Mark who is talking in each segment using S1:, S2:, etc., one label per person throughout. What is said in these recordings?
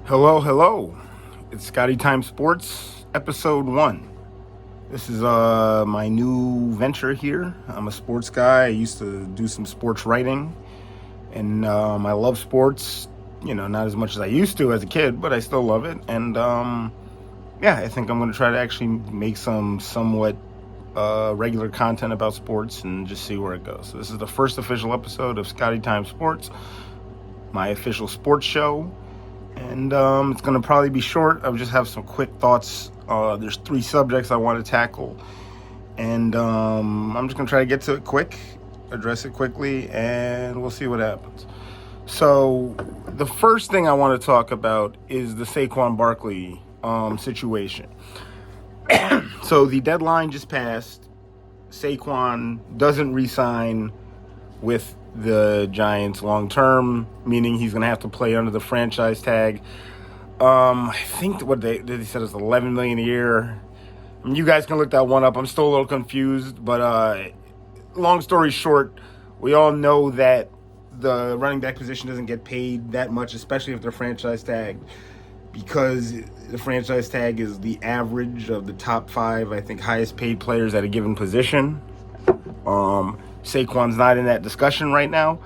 S1: Hello, hello. It's Scottytime Sports, episode 1. This is my new venture here. I'm a sports guy. I used to do some sports writing, and I love sports, not as much as I used to as a kid, but I still love it. And I think I'm going to try to actually make some somewhat regular content about sports and just see where it goes. So this is the first official episode of Scottytime Sports, my official sports show. And it's going to probably be short. I'll just have some quick thoughts. There's 3 subjects I want to tackle. And I'm just going to try to get to it quick, address it quickly, and we'll see what happens. So the first thing I want to talk about is the Saquon Barkley situation. So the deadline just passed. Saquon doesn't re-sign with the Giants long term, meaning he's going to have to play under the franchise tag. I think what they said is $11 million a year. I mean, you guys can look that one up. I'm still a little confused, but long story short, we all know that the running back position doesn't get paid that much, especially if they're franchise tagged, because the franchise tag is the average of the top 5, I think, highest paid players at a given position. Saquon's not in that discussion right now.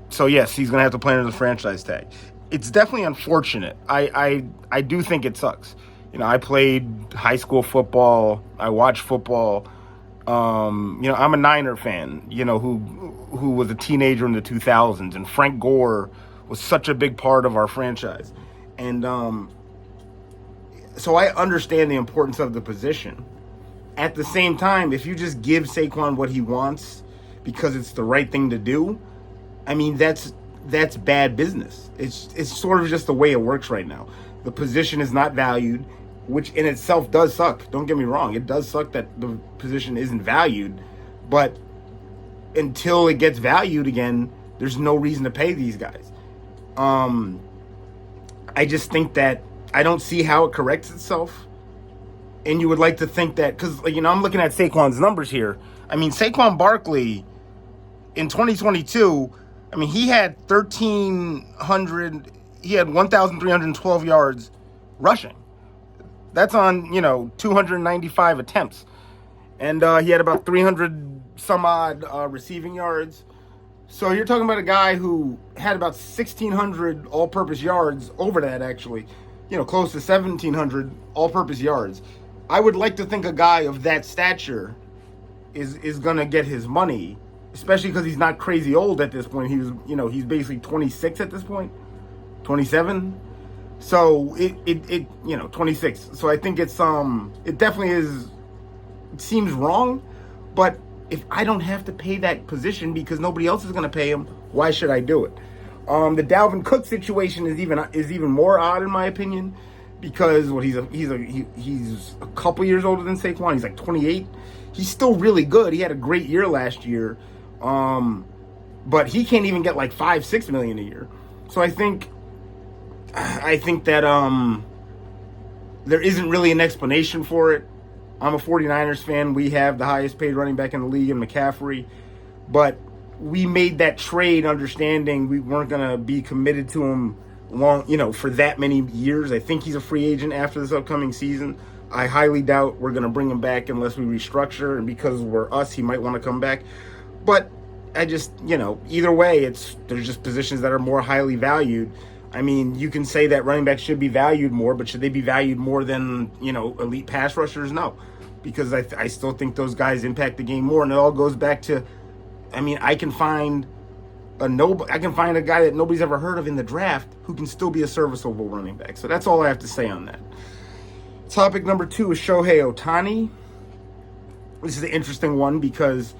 S1: So yes, he's going to have to play under the franchise tag. It's definitely unfortunate. I do think it sucks. I played high school football. I watched football. I'm a Niner fan, who was a teenager in the 2000s, and Frank Gore was such a big part of our franchise. And so I understand the importance of the position. At the same time, if you just give Saquon what he wants because it's the right thing to do, I mean, that's bad business. It's sort of just the way it works right now. The position is not valued, which in itself does suck. Don't get me wrong. It does suck that the position isn't valued, but until it gets valued again, there's no reason to pay these guys. I just think that I don't see how it corrects itself. And you would like to think that, because, I'm looking at Saquon's numbers here. I mean, Saquon Barkley in 2022, I mean, he had 1,312 yards rushing. That's on, 295 attempts. And he had about 300 some odd receiving yards. So you're talking about a guy who had about 1,600 all-purpose yards, over that actually, close to 1,700 all-purpose yards. I would like to think a guy of that stature is going to get his money, especially because he's not crazy old at this point. He was, he's basically 26 at this point, 27. So it 26. So I think it's it definitely is. It seems wrong, but if I don't have to pay that position because nobody else is going to pay him, why should I do it? The Dalvin Cook situation is even more odd in my opinion. Because he's a couple years older than Saquon. He's like 28. He's still really good. He had a great year last year, but he can't even get like $5-6 million a year. So I think that there isn't really an explanation for it. I'm a 49ers fan. We have the highest paid running back in the league in McCaffrey, but we made that trade understanding we weren't gonna be committed to him long, for that many years. I think he's a free agent after this upcoming season. I highly doubt we're going to bring him back unless we restructure, and because we're us, he might want to come back. But I just, either way, there's just positions that are more highly valued. I mean, you can say that running backs should be valued more, but should they be valued more than, elite pass rushers? No, because I still think those guys impact the game more, and it all goes back to, I can find a guy that nobody's ever heard of in the draft who can still be a serviceable running back. So that's all I have to say on that. Topic number 2 is Shohei Ohtani. This is an interesting one because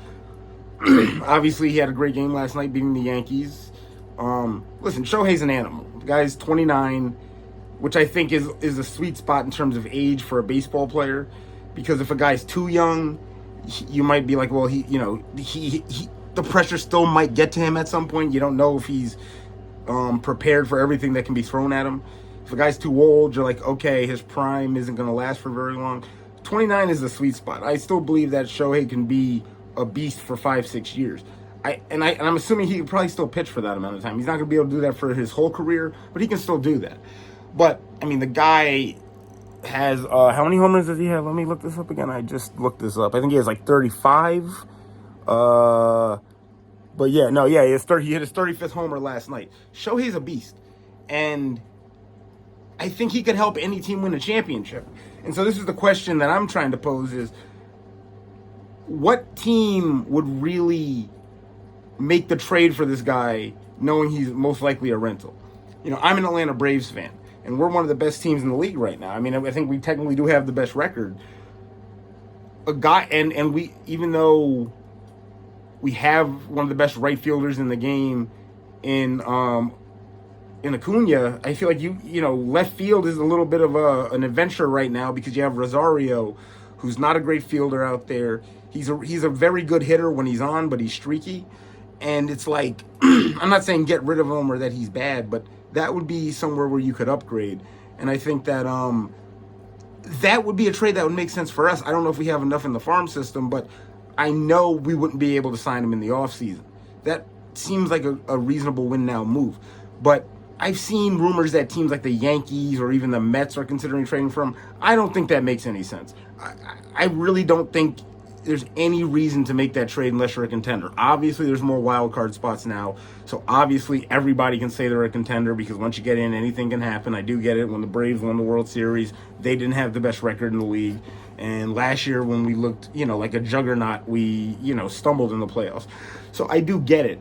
S1: obviously he had a great game last night beating the Yankees. Listen, Shohei's an animal. The guy's 29, which I think is a sweet spot in terms of age for a baseball player. Because if a guy's too young, you might be like, well, he the pressure still might get to him at some point. You don't know if he's prepared for everything that can be thrown at him. If a guy's too old, you're like, okay, his prime isn't going to last for very long. 29 is the sweet spot. I still believe that Shohei can be a beast for 5-6 years. I'm assuming he could probably still pitch for that amount of time. He's not going to be able to do that for his whole career, but he can still do that. But I mean, the guy has how many homers does he have? Let me look this up again. I just looked this up. I think he has like 35. But yeah, no, yeah, he hit his 35th homer last night. Shohei's a beast, and I think he could help any team win a championship. And so this is the question that I'm trying to pose: is what team would really make the trade for this guy, knowing he's most likely a rental? You know, I'm an Atlanta Braves fan, and we're one of the best teams in the league right now. I mean, I think we technically do have the best record. A guy, and we, even though we have one of the best right fielders in the game in Acuna, I feel like you know, left field is a little bit of an adventure right now because you have Rosario, who's not a great fielder out there. He's a very good hitter when he's on, but he's streaky. And it's like, I'm not saying get rid of him or that he's bad, but that would be somewhere where you could upgrade. And I think that that would be a trade that would make sense for us. I don't know if we have enough in the farm system, but I know we wouldn't be able to sign him in the offseason. That seems like a reasonable win-now move. But I've seen rumors that teams like the Yankees or even the Mets are considering trading for him. I don't think that makes any sense. I really don't think there's any reason to make that trade unless you're a contender. Obviously, there's more wild card spots now, so obviously everybody can say they're a contender because once you get in, anything can happen. I do get it. When the Braves won the World Series, they didn't have the best record in the league. And last year when we looked, you know, like a juggernaut, we, you know, stumbled in the playoffs. So I do get it.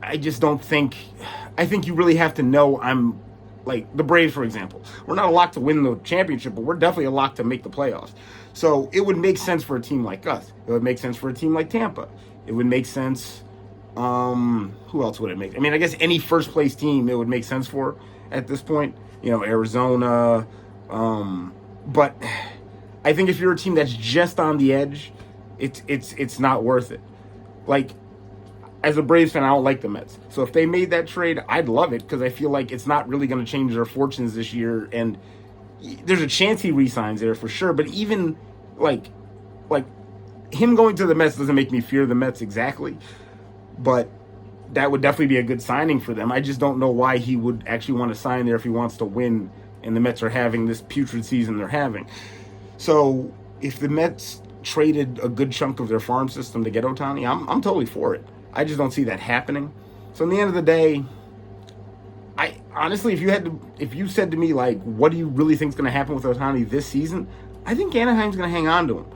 S1: I just don't think – I think you really have to know I'm – like the Braves, for example. We're not a lock to win the championship, but we're definitely a lock to make the playoffs. So it would make sense for a team like us. It would make sense for a team like Tampa. It would make sense who else would it make? I mean, I guess any first-place team it would make sense for at this point. You know, Arizona. But I think if you're a team that's just on the edge, it's not worth it. Like, as a Braves fan, I don't like the Mets. So if they made that trade, I'd love it because I feel like it's not really going to change their fortunes this year. And there's a chance he re-signs there for sure. But even like him going to the Mets doesn't make me fear the Mets exactly. But that would definitely be a good signing for them. I just don't know why he would actually want to sign there if he wants to win and the Mets are having this putrid season they're having. So if the Mets traded a good chunk of their farm system to get Ohtani, I'm totally for it. I just don't see that happening. So in the end of the day, I honestly, if you said to me, like, what do you really think is going to happen with Ohtani this season? I think Anaheim's going to hang on to him.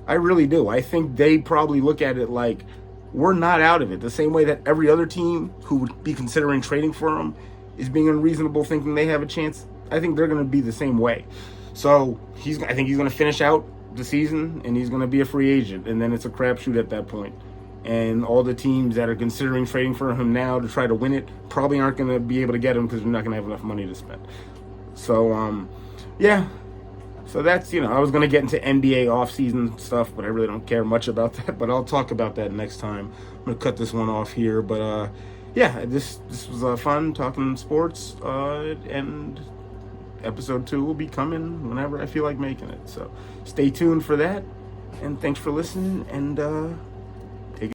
S1: I really do. I think they probably look at it like we're not out of it. The same way that every other team who would be considering trading for him is being unreasonable, thinking they have a chance. I think they're going to be the same way. So I think he's going to finish out the season and he's going to be a free agent, and then it's a crapshoot at that point. And all the teams that are considering trading for him now to try to win it probably aren't going to be able to get him because they're not going to have enough money to spend. So, yeah. So that's, you know, I was going to get into NBA offseason stuff, but I really don't care much about that. But I'll talk about that next time. I'm going to cut this one off here. But, yeah, this was fun talking sports. And episode 2 will be coming whenever I feel like making it. So stay tuned for that. And thanks for listening. And,